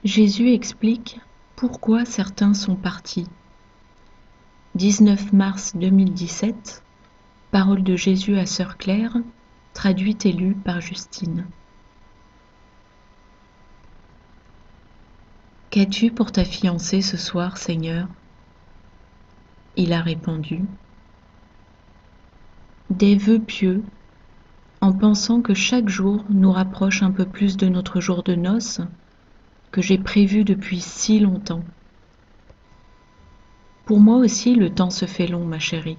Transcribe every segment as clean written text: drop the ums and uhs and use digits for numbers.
Jésus explique pourquoi certains sont partis. 19 mars 2017, Parole de Jésus à Sœur Claire, traduite et lue par Justine. Qu'as-tu pour ta fiancée ce soir, Seigneur ? Il a répondu, des vœux pieux, en pensant que chaque jour nous rapproche un peu plus de notre jour de noces, que j'ai prévu depuis si longtemps. Pour moi aussi, le temps se fait long, ma chérie.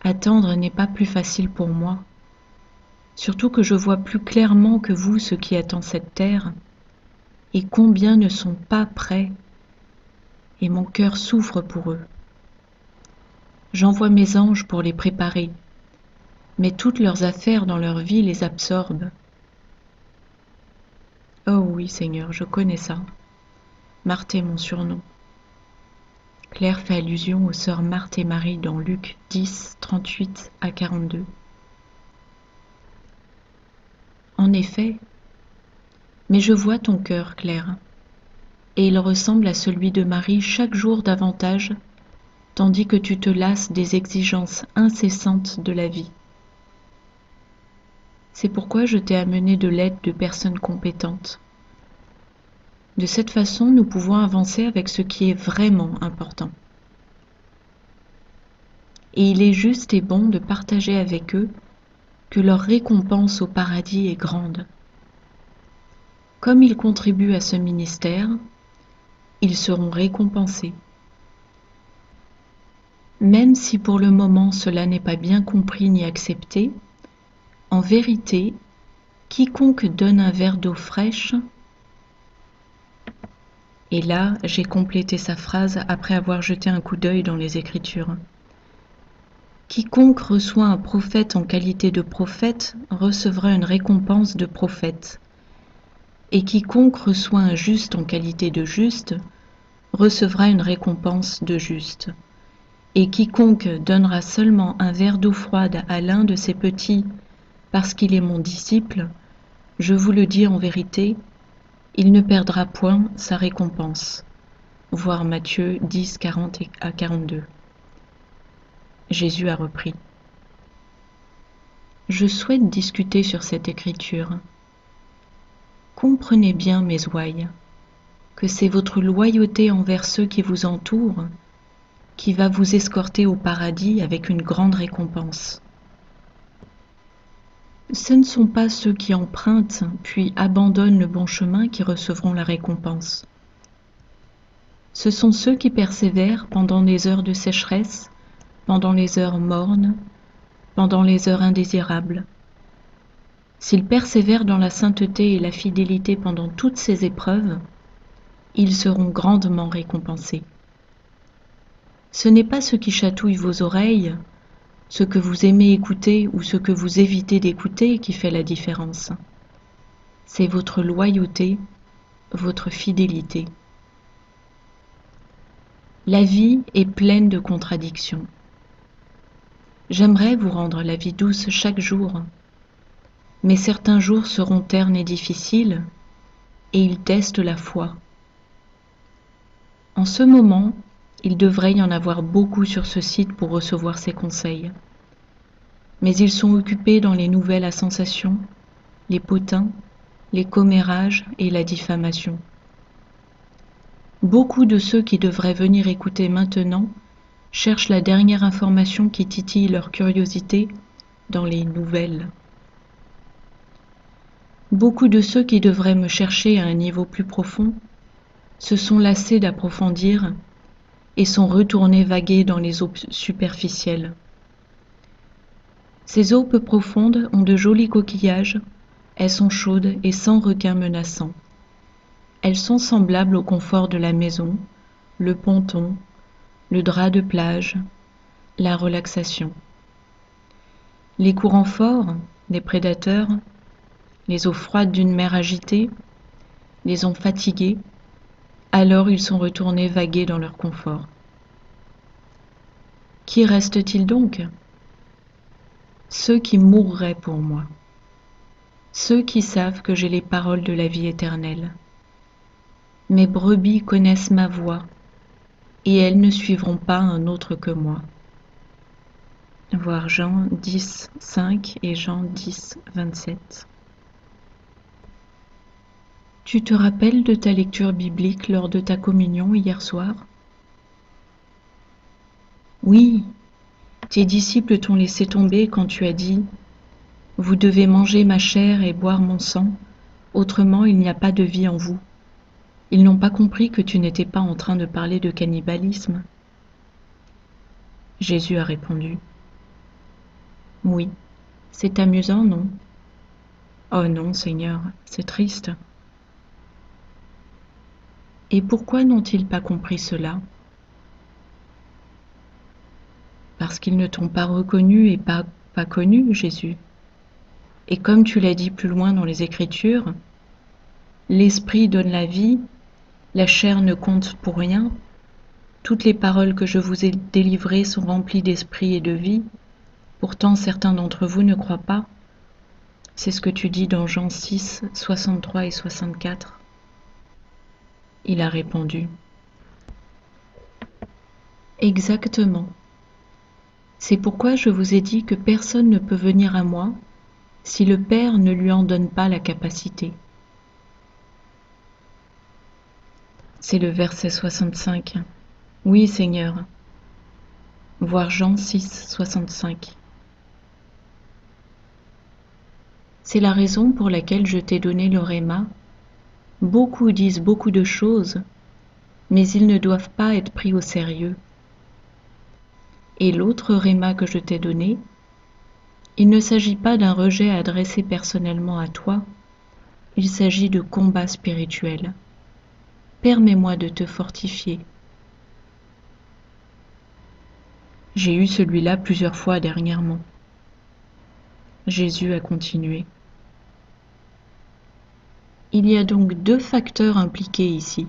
Attendre n'est pas plus facile pour moi, surtout que je vois plus clairement que vous ce qui attend cette terre, et combien ne sont pas prêts, et mon cœur souffre pour eux. J'envoie mes anges pour les préparer, mais toutes leurs affaires dans leur vie les absorbent. Oh oui, Seigneur, je connais ça. Marthe est mon surnom. Claire fait allusion aux sœurs Marthe et Marie dans Luc 10, 38 à 42. En effet, mais je vois ton cœur, Claire, et il ressemble à celui de Marie chaque jour davantage, tandis que tu te lasses des exigences incessantes de la vie. C'est pourquoi je t'ai amené de l'aide de personnes compétentes. De cette façon, nous pouvons avancer avec ce qui est vraiment important. Et il est juste et bon de partager avec eux que leur récompense au paradis est grande. Comme ils contribuent à ce ministère, ils seront récompensés. Même si pour le moment cela n'est pas bien compris ni accepté, en vérité, quiconque donne un verre d'eau fraîche. Et là, j'ai complété sa phrase après avoir jeté un coup d'œil dans les Écritures. Quiconque reçoit un prophète en qualité de prophète recevra une récompense de prophète. Et quiconque reçoit un juste en qualité de juste recevra une récompense de juste. Et quiconque donnera seulement un verre d'eau froide à l'un de ses petits parce qu'il est mon disciple, je vous le dis en vérité, il ne perdra point sa récompense. Voir Matthieu 10, 40 à 42. Jésus a repris. Je souhaite discuter sur cette écriture. Comprenez bien, mes ouailles, que c'est votre loyauté envers ceux qui vous entourent qui va vous escorter au paradis avec une grande récompense. Ce ne sont pas ceux qui empruntent puis abandonnent le bon chemin qui recevront la récompense. Ce sont ceux qui persévèrent pendant les heures de sécheresse, pendant les heures mornes, pendant les heures indésirables. S'ils persévèrent dans la sainteté et la fidélité pendant toutes ces épreuves, ils seront grandement récompensés. Ce n'est pas ce qui chatouille vos oreilles, ce que vous aimez écouter ou ce que vous évitez d'écouter qui fait la différence. C'est votre loyauté, votre fidélité. La vie est pleine de contradictions. J'aimerais vous rendre la vie douce chaque jour, mais certains jours seront ternes et difficiles, et ils testent la foi. En ce moment, il devrait y en avoir beaucoup sur ce site pour recevoir ces conseils. Mais ils sont occupés dans les nouvelles à sensation, les potins, les commérages et la diffamation. Beaucoup de ceux qui devraient venir écouter maintenant cherchent la dernière information qui titille leur curiosité dans les nouvelles. Beaucoup de ceux qui devraient me chercher à un niveau plus profond se sont lassés d'approfondir et sont retournés vaguer dans les eaux superficielles. Ces eaux peu profondes ont de jolis coquillages, elles sont chaudes et sans requins menaçants. Elles sont semblables au confort de la maison, le ponton, le drap de plage, la relaxation. Les courants forts, des prédateurs, les eaux froides d'une mer agitée, les ont fatigués, alors ils sont retournés vaguer dans leur confort. Qui reste-t-il donc ? Ceux qui mourraient pour moi, ceux qui savent que j'ai les paroles de la vie éternelle. Mes brebis connaissent ma voix, et elles ne suivront pas un autre que moi. Voir Jean 10, 5 et Jean 10, 27. Tu te rappelles de ta lecture biblique lors de ta communion hier soir? Oui, tes disciples t'ont laissé tomber quand tu as dit « Vous devez manger ma chair et boire mon sang, autrement il n'y a pas de vie en vous ». Ils n'ont pas compris que tu n'étais pas en train de parler de cannibalisme. Jésus a répondu « Oui, c'est amusant, non? Oh non, Seigneur, c'est triste. » Et pourquoi n'ont-ils pas compris cela? Parce qu'ils ne t'ont pas reconnu et pas connu, Jésus. Et comme tu l'as dit plus loin dans les Écritures, l'Esprit donne la vie, la chair ne compte pour rien, toutes les paroles que je vous ai délivrées sont remplies d'esprit et de vie, pourtant certains d'entre vous ne croient pas. C'est ce que tu dis dans Jean 6, 63 et 64. Il a répondu « Exactement. C'est pourquoi je vous ai dit que personne ne peut venir à moi si le Père ne lui en donne pas la capacité. » C'est le verset 65. Oui, Seigneur. Voir Jean 6, 65. C'est la raison pour laquelle je t'ai donné le rhéma. Beaucoup disent beaucoup de choses, mais ils ne doivent pas être pris au sérieux. Et l'autre rhéma que je t'ai donné, il ne s'agit pas d'un rejet adressé personnellement à toi, il s'agit de combat spirituel. Permets-moi de te fortifier. J'ai eu celui-là plusieurs fois dernièrement. Jésus a continué. Il y a donc deux facteurs impliqués ici.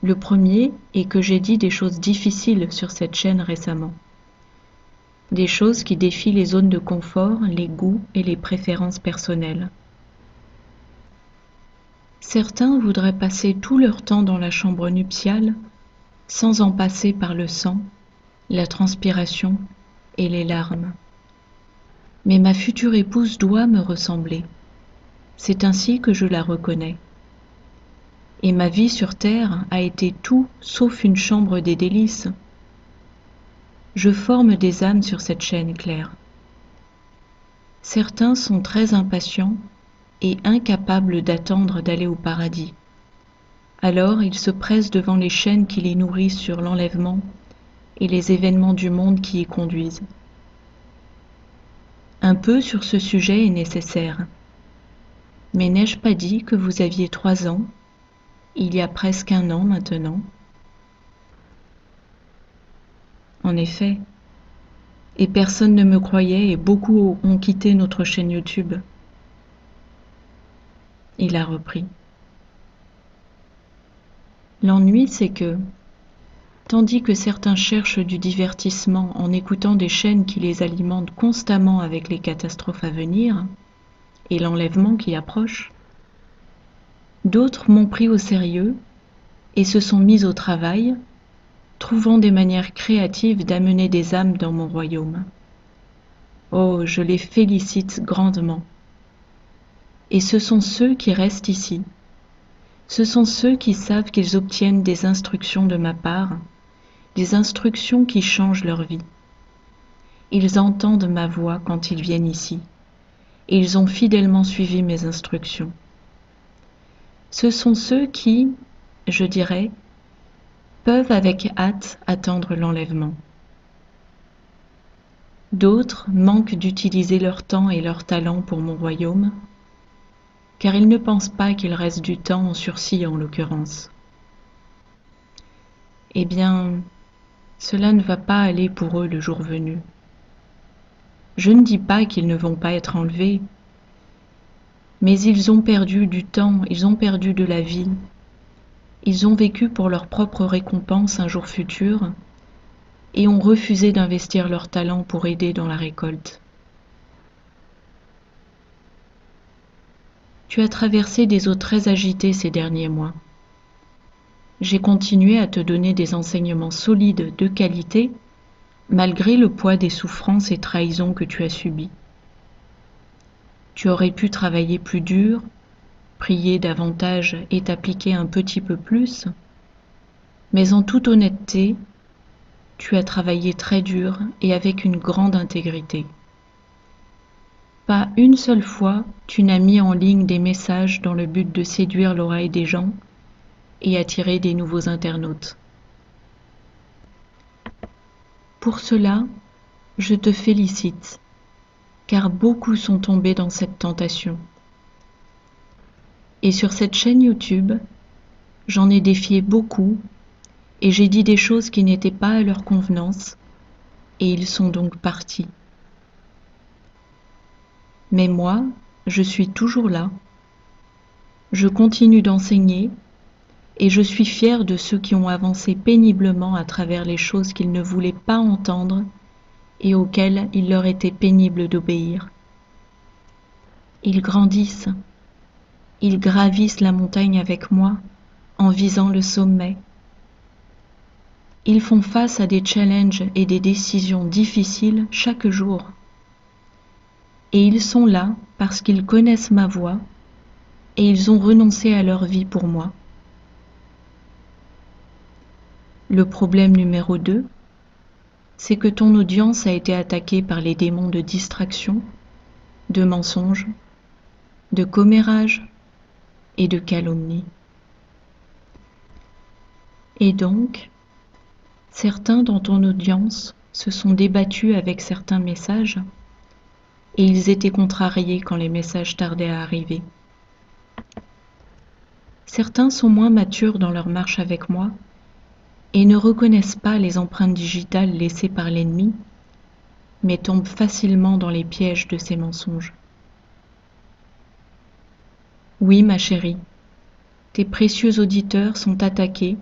Le premier est que j'ai dit des choses difficiles sur cette chaîne récemment. Des choses qui défient les zones de confort, les goûts et les préférences personnelles. Certains voudraient passer tout leur temps dans la chambre nuptiale sans en passer par le sang, la transpiration et les larmes. Mais ma future épouse doit me ressembler. C'est ainsi que je la reconnais. Et ma vie sur terre a été tout sauf une chambre des délices. Je forme des âmes sur cette chaîne claire. Certains sont très impatients et incapables d'attendre d'aller au paradis. Alors ils se pressent devant les chaînes qui les nourrissent sur l'enlèvement et les événements du monde qui y conduisent. Un peu sur ce sujet est nécessaire. Mais n'ai-je pas dit que vous aviez 3 ans, il y a presque 1 an maintenant? En effet, et personne ne me croyait et beaucoup ont quitté notre chaîne YouTube. Il a repris. L'ennui, c'est que, tandis que certains cherchent du divertissement en écoutant des chaînes qui les alimentent constamment avec les catastrophes à venir et l'enlèvement qui approche, d'autres m'ont pris au sérieux et se sont mis au travail, trouvant des manières créatives d'amener des âmes dans mon royaume. Oh, je les félicite grandement. Et ce sont ceux qui restent ici. Ce sont ceux qui savent qu'ils obtiennent des instructions de ma part, des instructions qui changent leur vie. Ils entendent ma voix quand ils viennent ici, et ils ont fidèlement suivi mes instructions. Ce sont ceux qui, je dirais, peuvent avec hâte attendre l'enlèvement. D'autres manquent d'utiliser leur temps et leur talent pour mon royaume, car ils ne pensent pas qu'il reste du temps en sursis en l'occurrence. Eh bien, cela ne va pas aller pour eux le jour venu. Je ne dis pas qu'ils ne vont pas être enlevés, mais ils ont perdu du temps, ils ont perdu de la vie, ils ont vécu pour leur propre récompense un jour futur et ont refusé d'investir leur talent pour aider dans la récolte. Tu as traversé des eaux très agitées ces derniers mois. j'ai continué à te donner des enseignements solides de qualité, malgré le poids des souffrances et trahisons que tu as subies. Tu aurais pu travailler plus dur, prier davantage et t'appliquer un petit peu plus, mais en toute honnêteté, tu as travaillé très dur et avec une grande intégrité. Pas une seule fois tu n'as mis en ligne des messages dans le but de séduire l'oreille des gens et attirer des nouveaux internautes. Pour cela, je te félicite, car beaucoup sont tombés dans cette tentation. Et sur cette chaîne YouTube, j'en ai défié beaucoup et j'ai dit des choses qui n'étaient pas à leur convenance, et ils sont donc partis. Mais moi, je suis toujours là. Je continue d'enseigner et je suis fière de ceux qui ont avancé péniblement à travers les choses qu'ils ne voulaient pas entendre et auxquelles il leur était pénible d'obéir. Ils grandissent, ils gravissent la montagne avec moi en visant le sommet. Ils font face à des challenges et des décisions difficiles chaque jour. Et ils sont là parce qu'ils connaissent ma voix et ils ont renoncé à leur vie pour moi. Le problème numéro 2, c'est que ton audience a été attaquée par les démons de distraction, de mensonges, de commérage et de calomnie. Et donc, certains dans ton audience se sont débattus avec certains messages et ils étaient contrariés quand les messages tardaient à arriver. Certains sont moins matures dans leur marche avec moi et ne reconnaissent pas les empreintes digitales laissées par l'ennemi, mais tombent facilement dans les pièges de ces mensonges. Oui, ma chérie, tes précieux auditeurs sont attaqués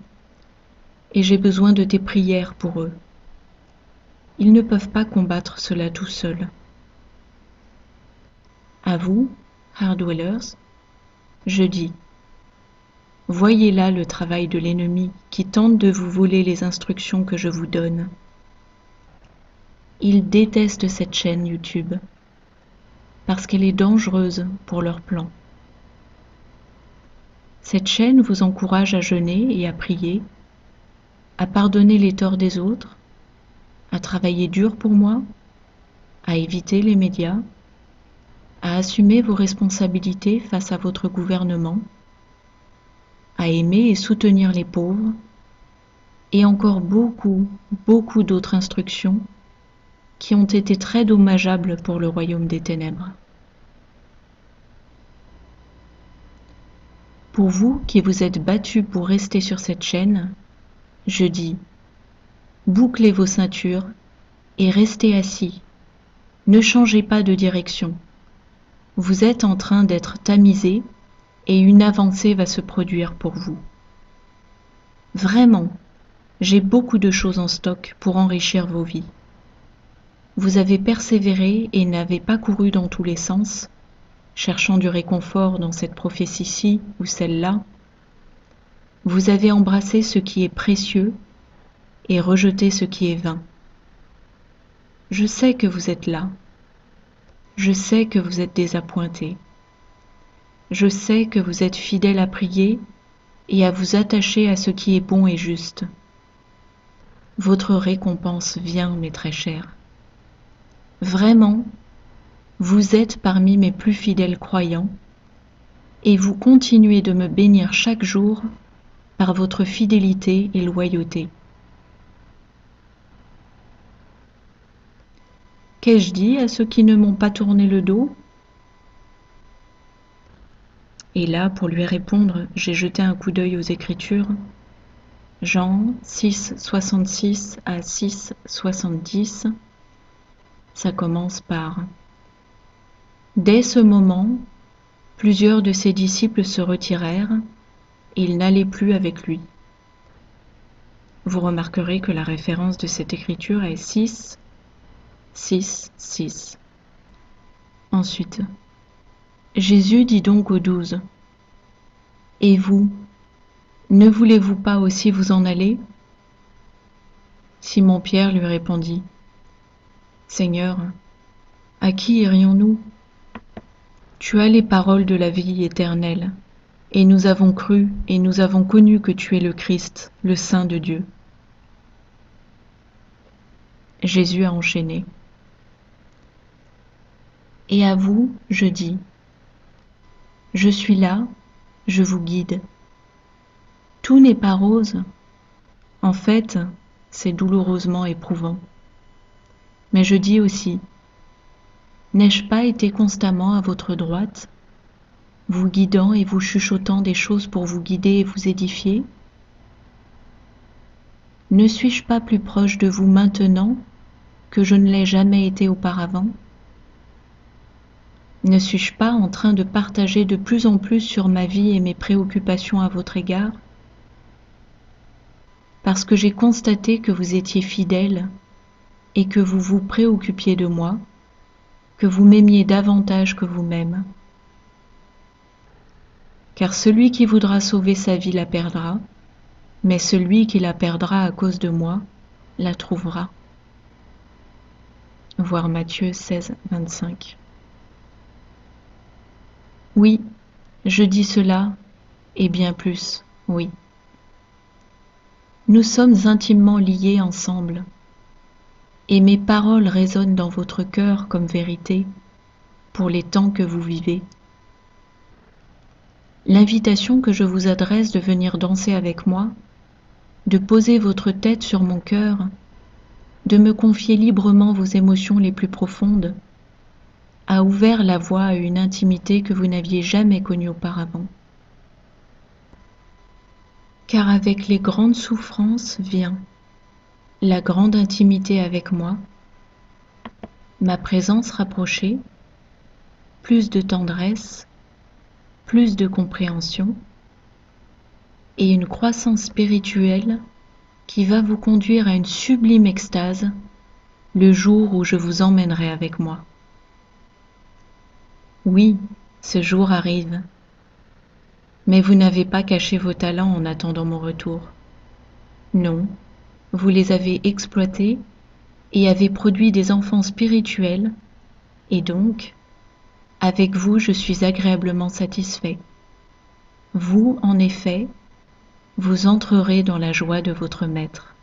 et j'ai besoin de tes prières pour eux. Ils ne peuvent pas combattre cela tout seuls. À vous, Hardwellers, je dis, voyez là le travail de l'ennemi qui tente de vous voler les instructions que je vous donne. Ils détestent cette chaîne YouTube parce qu'elle est dangereuse pour leur plan. Cette chaîne vous encourage à jeûner et à prier, à pardonner les torts des autres, à travailler dur pour moi, à éviter les médias, à assumer vos responsabilités face à votre gouvernement, à aimer et soutenir les pauvres, et encore beaucoup, beaucoup d'autres instructions qui ont été très dommageables pour le royaume des ténèbres. Pour vous qui vous êtes battus pour rester sur cette chaîne, je dis, bouclez vos ceintures et restez assis. Ne changez pas de direction. Vous êtes en train d'être tamisé et une avancée va se produire pour vous. Vraiment, j'ai beaucoup de choses en stock pour enrichir vos vies. Vous avez persévéré et n'avez pas couru dans tous les sens, cherchant du réconfort dans cette prophétie-ci ou celle-là. Vous avez embrassé ce qui est précieux et rejeté ce qui est vain. Je sais que vous êtes là. Je sais que vous êtes désappointés. Je sais que vous êtes fidèles à prier et à vous attacher à ce qui est bon et juste. Votre récompense vient, mes très chers. Vraiment, vous êtes parmi mes plus fidèles croyants et vous continuez de me bénir chaque jour par votre fidélité et loyauté. Qu'ai-je dit à ceux qui ne m'ont pas tourné le dos ? Et là, pour lui répondre, j'ai jeté un coup d'œil aux Écritures. Jean 6, 66 à 6, 70. Ça commence par « Dès ce moment, plusieurs de ses disciples se retirèrent, et ils n'allaient plus avec lui. » Vous remarquerez que la référence de cette écriture est 6, 6, 6. Ensuite, Jésus dit donc aux 12, « Et vous, Ne voulez-vous pas aussi vous en aller ? Simon-Pierre lui répondit : Seigneur, à qui irions-nous ? Tu as les paroles de la vie éternelle, et nous avons cru et nous avons connu que tu es le Christ, le Saint de Dieu. Jésus a enchaîné. Et à vous, je dis, je suis là, je vous guide. Tout n'est pas rose. En fait, c'est douloureusement éprouvant. Mais je dis aussi, n'ai-je pas été constamment à votre droite, vous guidant et vous chuchotant des choses pour vous guider et vous édifier ? Ne suis-je pas plus proche de vous maintenant que je ne l'ai jamais été auparavant ? Ne suis-je pas en train de partager de plus en plus sur ma vie et mes préoccupations à votre égard ? Parce que j'ai constaté que vous étiez fidèle et que vous vous préoccupiez de moi, que vous m'aimiez davantage que vous-même. Car celui qui voudra sauver sa vie la perdra, mais celui qui la perdra à cause de moi la trouvera. Voir Matthieu 16, 25. Oui, je dis cela, et bien plus, oui. Nous sommes intimement liés ensemble, et mes paroles résonnent dans votre cœur comme vérité pour les temps que vous vivez. L'invitation que je vous adresse de venir danser avec moi, de poser votre tête sur mon cœur, de me confier librement vos émotions les plus profondes, a ouvert la voie à une intimité que vous n'aviez jamais connue auparavant. Car avec les grandes souffrances vient la grande intimité avec moi, ma présence rapprochée, plus de tendresse, plus de compréhension et une croissance spirituelle qui va vous conduire à une sublime extase le jour où je vous emmènerai avec moi. Oui, ce jour arrive, mais vous n'avez pas caché vos talents en attendant mon retour. Non, vous les avez exploités et avez produit des enfants spirituels, et donc, avec vous je suis agréablement satisfait. Vous, en effet, vous entrerez dans la joie de votre Maître.